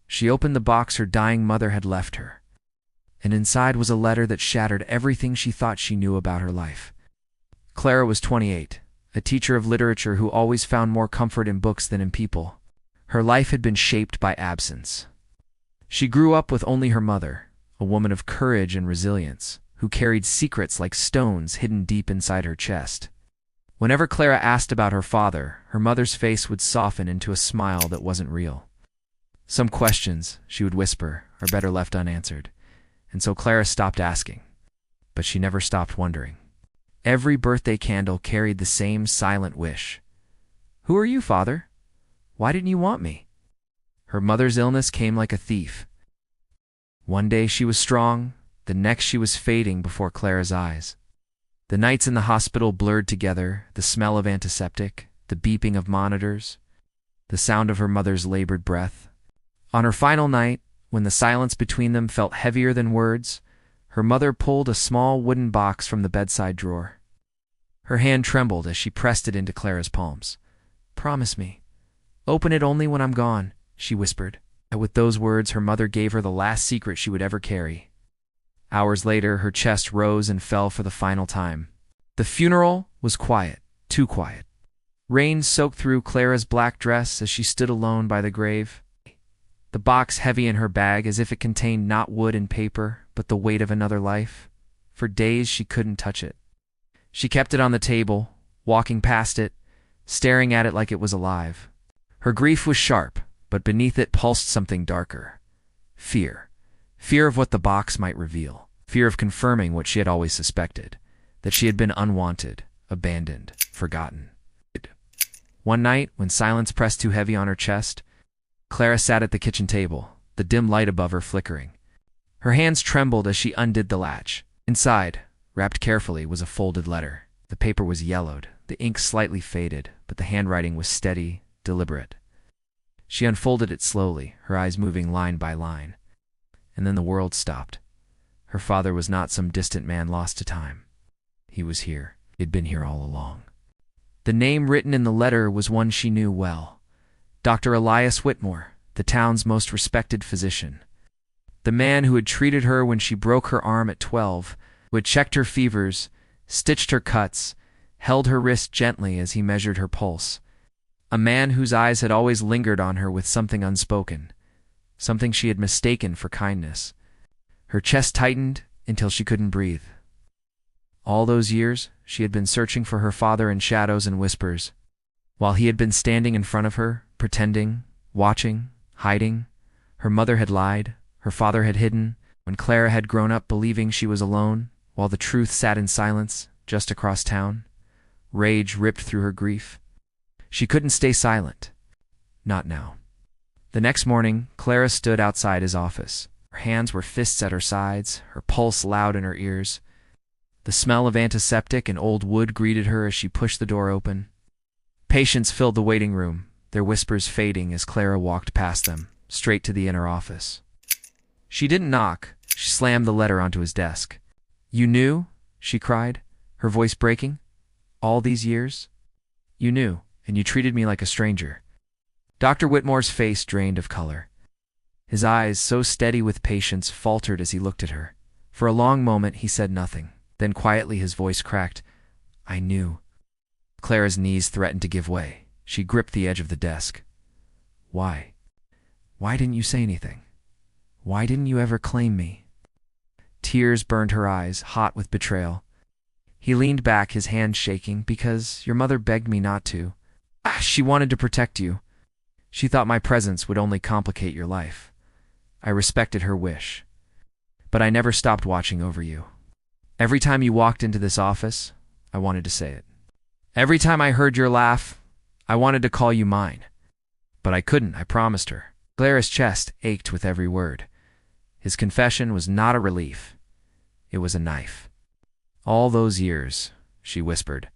She opened the box her dying mother had left her, and inside was a letter that shattered everything she thought she knew about her life. Clara was 28, a teacher of literature who always found more comfort in books than in people. Her life had been shaped by absence. She grew up with only her mother, a woman of courage and resilience, who carried secrets like stones hidden deep inside her chest. Whenever Clara asked about her father, her mother's face would soften into a smile that wasn't real. Some questions, she would whisper, are better left unanswered, and so Clara stopped asking. But she never stopped wondering. Every birthday candle carried the same silent wish. "Who are you, Father? Why didn't you want me?" Her mother's illness came like a thief. One day she was strong, the next she was fading before Clara's eyes. The nights in the hospital blurred together, the smell of antiseptic, the beeping of monitors, the sound of her mother's labored breath. On her final night, when the silence between them felt heavier than words, her mother pulled a small wooden box from the bedside drawer. Her hand trembled as she pressed it into Clara's palms. "Promise me. Open it only when I'm gone," she whispered. And with those words, her mother gave her the last secret she would ever carry. Hours later, her chest rose and fell for the final time. The funeral was quiet, too quiet. Rain soaked through Clara's black dress as she stood alone by the grave. The box heavy in her bag as if it contained not wood and paper, but the weight of another life. For days she couldn't touch it. She kept it on the table, walking past it, staring at it like it was alive. Her grief was sharp, but beneath it pulsed something darker. Fear. Fear of what the box might reveal. Fear of confirming what she had always suspected, that she had been unwanted, abandoned, forgotten. One night, when silence pressed too heavy on her chest, Clara sat at the kitchen table, the dim light above her flickering. Her hands trembled as she undid the latch. Inside, wrapped carefully, was a folded letter. The paper was yellowed, the ink slightly faded, but the handwriting was steady, deliberate. She unfolded it slowly, her eyes moving line by line. And then the world stopped. Her father was not some distant man lost to time. He was here. He had been here all along. The name written in the letter was one she knew well. Dr. Elias Whitmore, the town's most respected physician. The man who had treated her when she broke her arm at 12, who had checked her fevers, stitched her cuts, held her wrist gently as he measured her pulse. A man whose eyes had always lingered on her with something unspoken, something she had mistaken for kindness. Her chest tightened until she couldn't breathe. All those years, she had been searching for her father in shadows and whispers, while he had been standing in front of her, pretending, watching, hiding. Her mother had lied, her father had hidden, when Clara had grown up believing she was alone, while the truth sat in silence, just across town. Rage ripped through her grief. She couldn't stay silent. Not now. The next morning, Clara stood outside his office. Her hands were fists at her sides, her pulse loud in her ears. The smell of antiseptic and old wood greeted her as she pushed the door open. Patients filled the waiting room, their whispers fading as Clara walked past them, straight to the inner office. She didn't knock. She slammed the letter onto his desk. "You knew?" she cried, her voice breaking. "All these years? You knew, and you treated me like a stranger." Dr. Whitmore's face drained of color. His eyes, so steady with patience, faltered as he looked at her. For a long moment he said nothing. Then quietly his voice cracked. "I knew." Clara's knees threatened to give way. She gripped the edge of the desk. "Why? Why didn't you say anything? Why didn't you ever claim me?" Tears burned her eyes, hot with betrayal. He leaned back, his hand shaking. "Because your mother begged me not to. She wanted to protect you. She thought my presence would only complicate your life. I respected her wish. But I never stopped watching over you. Every time you walked into this office, I wanted to say it. Every time I heard your laugh, I wanted to call you mine. But I couldn't, I promised her." Clara's chest ached with every word. His confession was not a relief. It was a knife. "All those years," she whispered,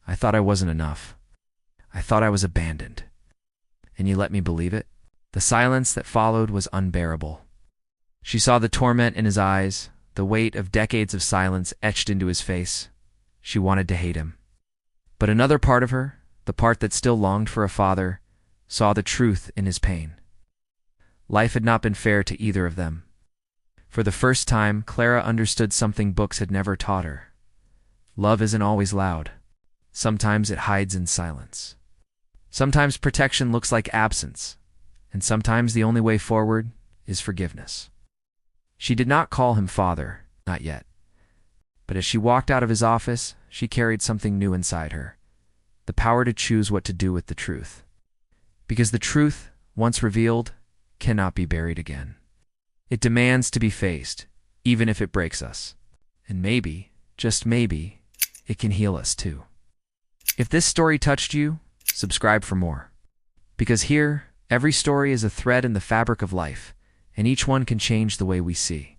"I thought I wasn't enough. I thought I was abandoned. And you let me believe it?" The silence that followed was unbearable. She saw the torment in his eyes, the weight of decades of silence etched into his face. She wanted to hate him. But another part of her, the part that still longed for a father, saw the truth in his pain. Life had not been fair to either of them. For the first time, Clara understood something books had never taught her. Love isn't always loud. Sometimes it hides in silence. Sometimes protection looks like absence, and sometimes the only way forward is forgiveness. She did not call him father, not yet. But as she walked out of his office, she carried something new inside her, the power to choose what to do with the truth. Because the truth, once revealed, cannot be buried again. It demands to be faced, even if it breaks us. And maybe, just maybe, it can heal us too. If this story touched you, subscribe for more. Because here, every story is a thread in the fabric of life, and each one can change the way we see.